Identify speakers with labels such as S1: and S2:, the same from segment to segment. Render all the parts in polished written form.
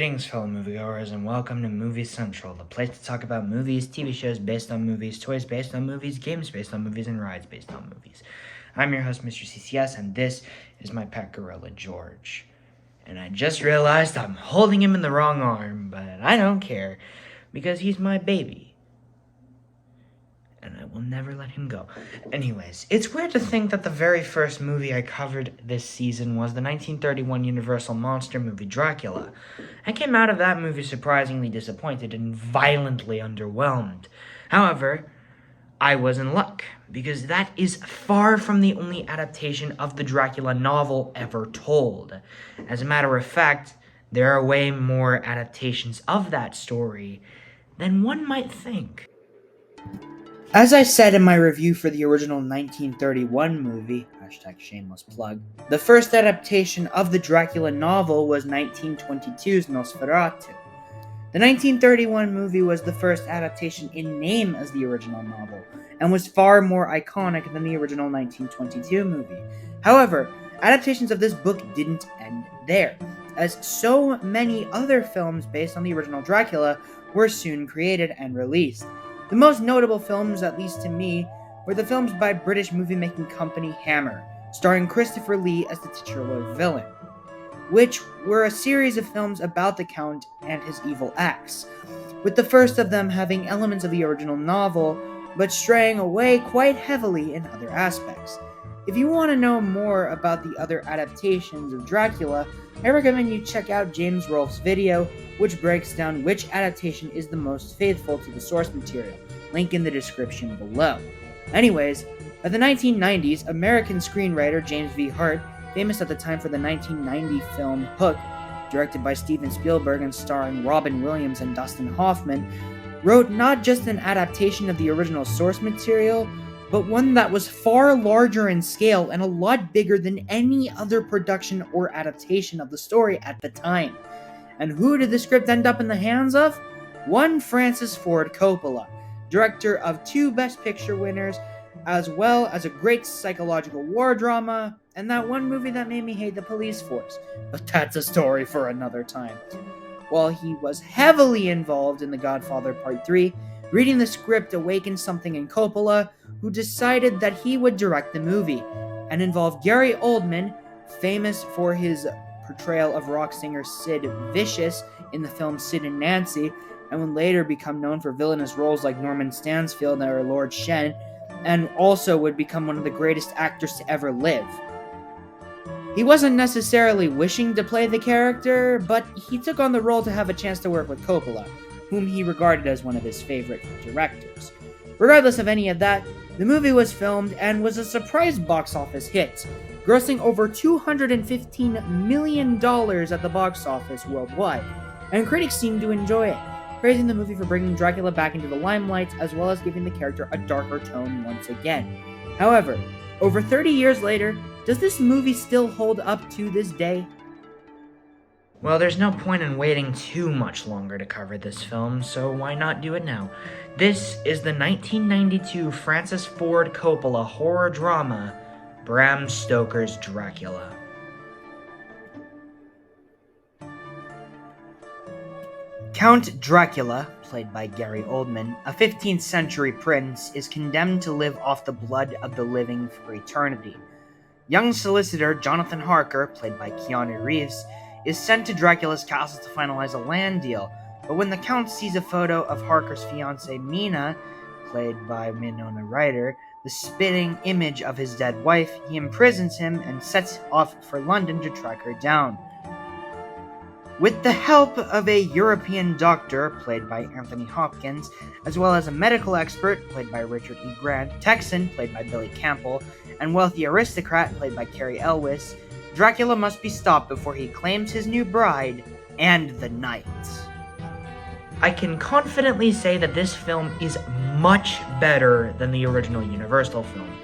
S1: Greetings, fellow moviegoers, and welcome to Movie Central, the place to talk about movies, TV shows based on movies, toys based on movies, games based on movies, and rides based on movies. I'm your host, Mr. CCS, and this is my pet gorilla, George. And I just realized I'm holding him in the wrong arm, but I don't care, because he's my baby. And I will never let him go. Anyways, it's weird to think that the very first movie I covered this season was the 1931 Universal monster movie Dracula. I came out of that movie surprisingly disappointed and violently underwhelmed. However, I was in luck, because that is far from the only adaptation of the Dracula novel ever told. As a matter of fact, there are way more adaptations of that story than one might think. As I said in my review for the original 1931 movie, #shameless plug, the first adaptation of the Dracula novel was 1922's Nosferatu. The 1931 movie was the first adaptation in name as the original novel, and was far more iconic than the original 1922 movie. However, adaptations of this book didn't end there, as so many other films based on the original Dracula were soon created and released. The most notable films, at least to me, were the films by British movie-making company Hammer, starring Christopher Lee as the titular villain, which were a series of films about the Count and his evil acts, with the first of them having elements of the original novel, but straying away quite heavily in other aspects. If you want to know more about the other adaptations of Dracula, I recommend you check out James Rolfe's video, which breaks down which adaptation is the most faithful to the source material. Link in the description below. Anyways, by the 1990s, American screenwriter James V. Hart, famous at the time for the 1990 film Hook, directed by Steven Spielberg and starring Robin Williams and Dustin Hoffman, wrote not just an adaptation of the original source material, but one that was far larger in scale and a lot bigger than any other production or adaptation of the story at the time. And who did the script end up in the hands of? One Francis Ford Coppola, director of 2 Best Picture winners, as well as a great psychological war drama, and that one movie that made me hate the police force. But that's a story for another time. While he was heavily involved in The Godfather Part 3, reading the script awakened something in Coppola, who decided that he would direct the movie, and involved Gary Oldman, famous for his portrayal of rock singer Sid Vicious in the film Sid and Nancy, and would later become known for villainous roles like Norman Stansfield or Lord Shen, and also would become one of the greatest actors to ever live. He wasn't necessarily wishing to play the character, but he took on the role to have a chance to work with Coppola, whom he regarded as one of his favorite directors. Regardless of any of that, the movie was filmed and was a surprise box office hit, grossing over $215 million at the box office worldwide, and critics seemed to enjoy it, praising the movie for bringing Dracula back into the limelight as well as giving the character a darker tone once again. However, over 30 years later, does this movie still hold up to this day? Well, there's no point in waiting too much longer to cover this film, so why not do it now? This is the 1992 Francis Ford Coppola horror drama, Bram Stoker's Dracula. Count Dracula, played by Gary Oldman, a 15th century prince, is condemned to live off the blood of the living for eternity. Young solicitor Jonathan Harker, played by Keanu Reeves, is sent to Dracula's castle to finalize a land deal, but when the Count sees a photo of Harker's fiancée Mina, played by Winona Ryder, the spitting image of his dead wife, he imprisons him and sets off for London to track her down. With the help of a European doctor, played by Anthony Hopkins, as well as a medical expert, played by Richard E. Grant, Texan, played by Billy Campbell, and wealthy aristocrat, played by Cary Elwes, Dracula must be stopped before he claims his new bride and the night. I can confidently say that this film is much better than the original Universal film.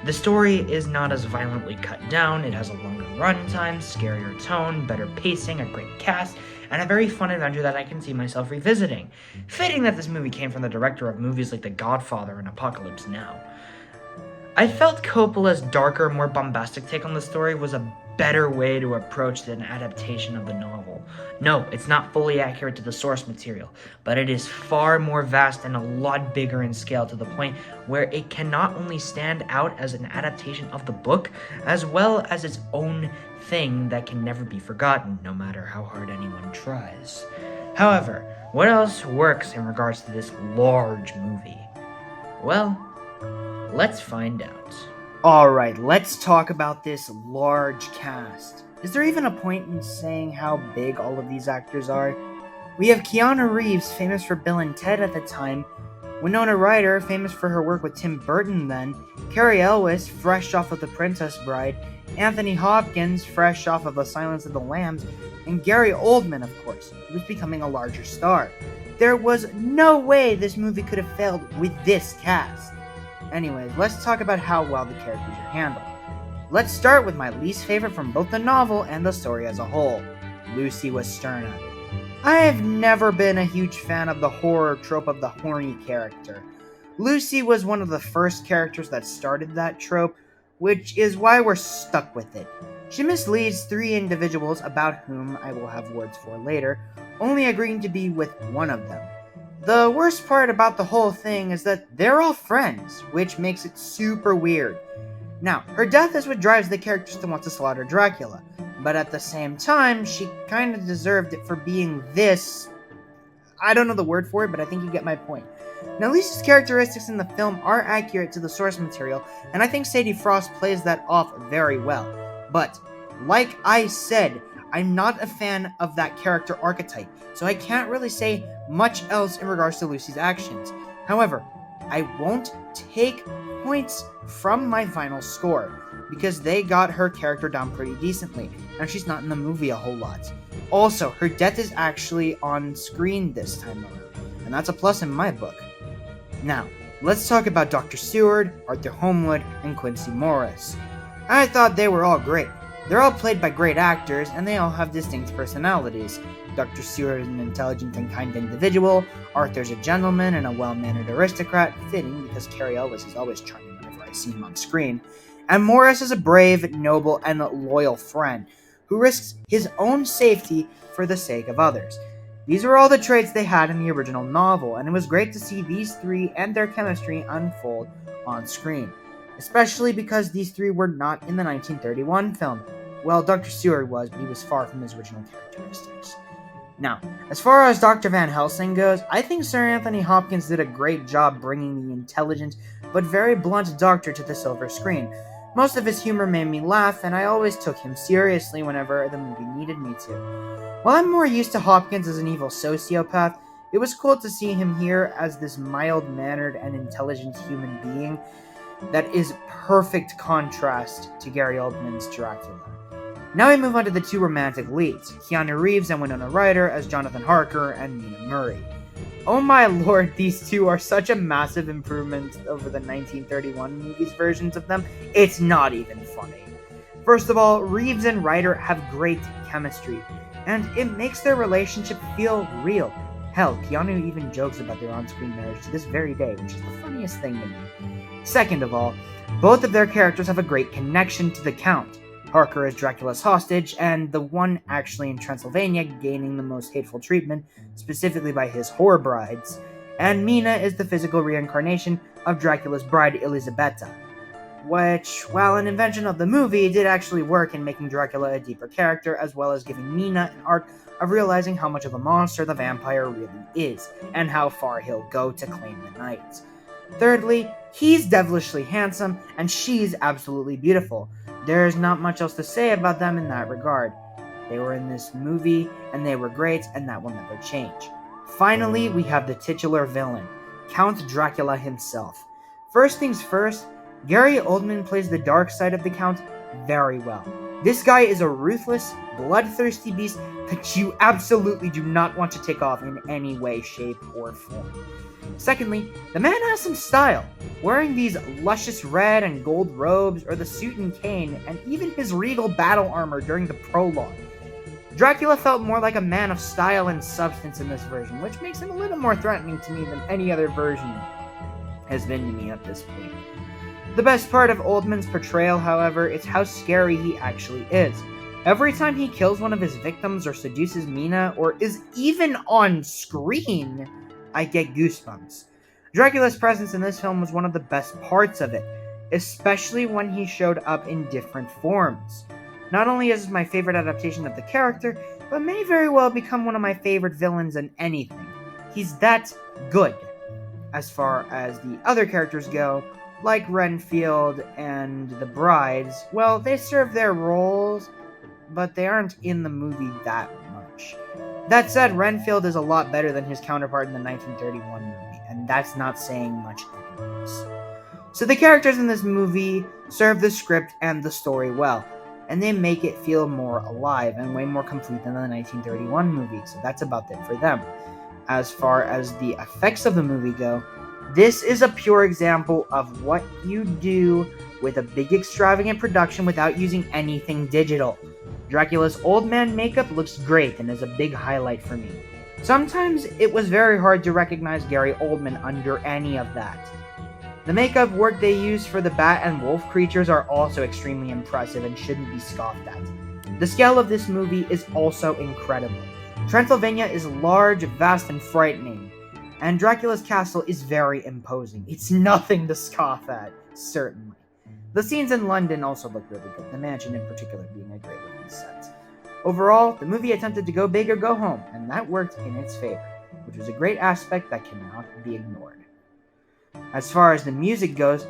S1: The story is not as violently cut down, it has a longer runtime, scarier tone, better pacing, a great cast, and a very fun adventure that I can see myself revisiting. Fitting that this movie came from the director of movies like The Godfather and Apocalypse Now. I felt Coppola's darker, more bombastic take on the story was a better way to approach an adaptation of the novel. No, it's not fully accurate to the source material, but it is far more vast and a lot bigger in scale to the point where it can not only stand out as an adaptation of the book, as well as its own thing that can never be forgotten, no matter how hard anyone tries. However, what else works in regards to this large movie? Well, let's find out.
S2: Alright, let's talk about this large cast. Is there even a point in saying how big all of these actors are? We have Keanu Reeves, famous for Bill and Ted at the time, Winona Ryder, famous for her work with Tim Burton then, Cary Elwes, fresh off of The Princess Bride, Anthony Hopkins, fresh off of The Silence of the Lambs, and Gary Oldman, of course, who was becoming a larger star. There was no way this movie could have failed with this cast. Anyways, let's talk about how well the characters are handled. Let's start with my least favorite from both the novel and the story as a whole, Lucy Westenra. I have never been a huge fan of the horror trope of the horny character. Lucy was one of the first characters that started that trope, which is why we're stuck with it. She misleads three individuals about whom I will have words for later, only agreeing to be with one of them. The worst part about the whole thing is that they're all friends, which makes it super weird. Now, her death is what drives the characters to want to slaughter Dracula, but at the same time, she kinda deserved it for being this... I don't know the word for it, but I think you get my point. Now, Lisa's characteristics in the film are accurate to the source material, and I think Sadie Frost plays that off very well. But, like I said, I'm not a fan of that character archetype, so I can't really say much else in regards to Lucy's actions. However, I won't take points from my final score, because they got her character down pretty decently, and she's not in the movie a whole lot. Also, her death is actually on screen this time around, and that's a plus in my book. Now, let's talk about Dr. Seward, Arthur Homewood, and Quincy Morris. I thought they were all great. They're all played by great actors, and they all have distinct personalities. Dr. Seward is an intelligent and kind individual, Arthur's a gentleman and a well-mannered aristocrat, fitting because Cary Elwes is always charming whenever I see him on screen, and Morris is a brave, noble, and loyal friend, who risks his own safety for the sake of others. These were all the traits they had in the original novel, and it was great to see these three and their chemistry unfold on screen. Especially because these three were not in the 1931 film. Well, Dr. Seward was, but he was far from his original characteristics. Now, as far as Dr. Van Helsing goes, I think Sir Anthony Hopkins did a great job bringing the intelligent but very blunt doctor to the silver screen. Most of his humor made me laugh, and I always took him seriously whenever the movie needed me to. While I'm more used to Hopkins as an evil sociopath, it was cool to see him here as this mild-mannered and intelligent human being that is perfect contrast to Gary Oldman's Dracula. Now we move on to the two romantic leads, Keanu Reeves and Winona Ryder as Jonathan Harker and Mina Murray. Oh my lord, these two are such a massive improvement over the 1931 movie's versions of them, it's not even funny. First of all, Reeves and Ryder have great chemistry, and it makes their relationship feel real. Hell, Keanu even jokes about their on-screen marriage to this very day, which is the funniest thing to me. Second of all, both of their characters have a great connection to the Count. Harker is Dracula's hostage, and the one actually in Transylvania gaining the most hateful treatment, specifically by his whore brides, and Mina is the physical reincarnation of Dracula's bride Elisabetta, which, while an invention of the movie, did actually work in making Dracula a deeper character, as well as giving Mina an arc of realizing how much of a monster the vampire really is, and how far he'll go to claim the night. Thirdly, he's devilishly handsome, and she's absolutely beautiful. There's not much else to say about them in that regard. They were in this movie, and they were great, and that will never change. Finally, we have the titular villain, Count Dracula himself. First things first, Gary Oldman plays the dark side of the Count very well. This guy is a ruthless, bloodthirsty beast that you absolutely do not want to take off in any way, shape, or form. Secondly, the man has some style, wearing these luscious red and gold robes, or the suit and cane, and even his regal battle armor during the prologue. Dracula felt more like a man of style and substance in this version, which makes him a little more threatening to me than any other version has been to me at this point. The best part of Oldman's portrayal, however, is how scary he actually is. Every time he kills one of his victims or seduces Mina, or is even on screen, I get goosebumps. Dracula's presence in this film was one of the best parts of it, especially when he showed up in different forms. Not only is it my favorite adaptation of the character, but may very well become one of my favorite villains in anything. He's that good. As far as the other characters go, like Renfield and the Brides, well, they serve their roles, but they aren't in the movie that much. That said, Renfield is a lot better than his counterpart in the 1931 movie, and that's not saying much anyways. So the characters in this movie serve the script and the story well, and they make it feel more alive and way more complete than the 1931 movie, so that's about it for them. As far as the effects of the movie go, this is a pure example of what you do with a big extravagant production without using anything digital. Dracula's old man makeup looks great and is a big highlight for me. Sometimes it was very hard to recognize Gary Oldman under any of that. The makeup work they use for the bat and wolf creatures are also extremely impressive and shouldn't be scoffed at. The scale of this movie is also incredible. Transylvania is large, vast, and frightening, and Dracula's castle is very imposing. It's nothing to scoff at, certainly. The scenes in London also look really good, the mansion in particular being a great looking set. Overall, the movie attempted to go big or go home, and that worked in its favor, which was a great aspect that cannot be ignored. As far as the music goes,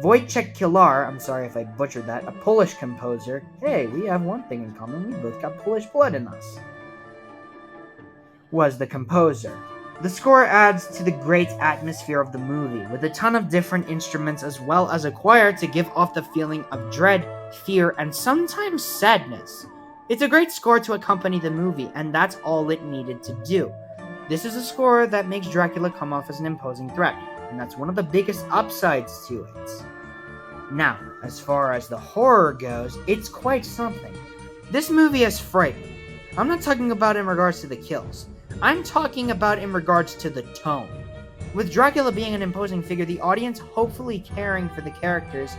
S2: Wojciech Kilar, I'm sorry if I butchered that, a Polish composer, hey, we have one thing in common, we both got Polish blood in us, was the composer. The score adds to the great atmosphere of the movie, with a ton of different instruments as well as a choir to give off the feeling of dread, fear, and sometimes sadness. It's a great score to accompany the movie, and that's all it needed to do. This is a score that makes Dracula come off as an imposing threat, and that's one of the biggest upsides to it. Now, as far as the horror goes, it's quite something. This movie is frightening. I'm not talking about in regards to the kills. I'm talking about in regards to the tone. With Dracula being an imposing figure, the audience hopefully caring for the characters,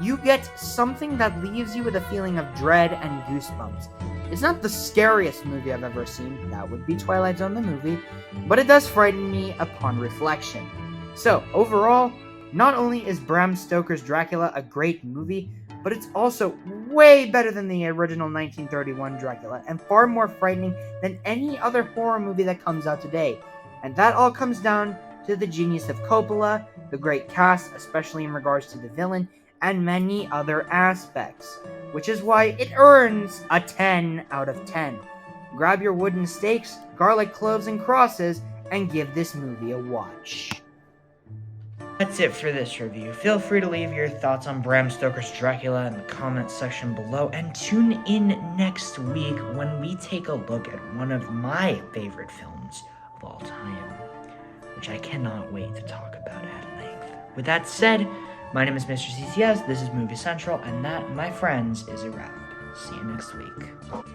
S2: you get something that leaves you with a feeling of dread and goosebumps. It's not the scariest movie I've ever seen, that would be Twilight Zone the movie, but it does frighten me upon reflection. So, overall, not only is Bram Stoker's Dracula a great movie, but it's also way better than the original 1931 Dracula, and far more frightening than any other horror movie that comes out today. And that all comes down to the genius of Coppola, the great cast, especially in regards to the villain, and many other aspects, which is why it earns a 10 out of 10. Grab your wooden stakes, garlic cloves, and crosses, and give this movie a watch.
S1: That's it for this review. Feel free to leave your thoughts on Bram Stoker's Dracula in the comments section below, and tune in next week when we take a look at one of my favorite films of all time, which I cannot wait to talk about at length. With that said, my name is Mr. CCS, this is Movie Central, and that, my friends, is a wrap. See you next week.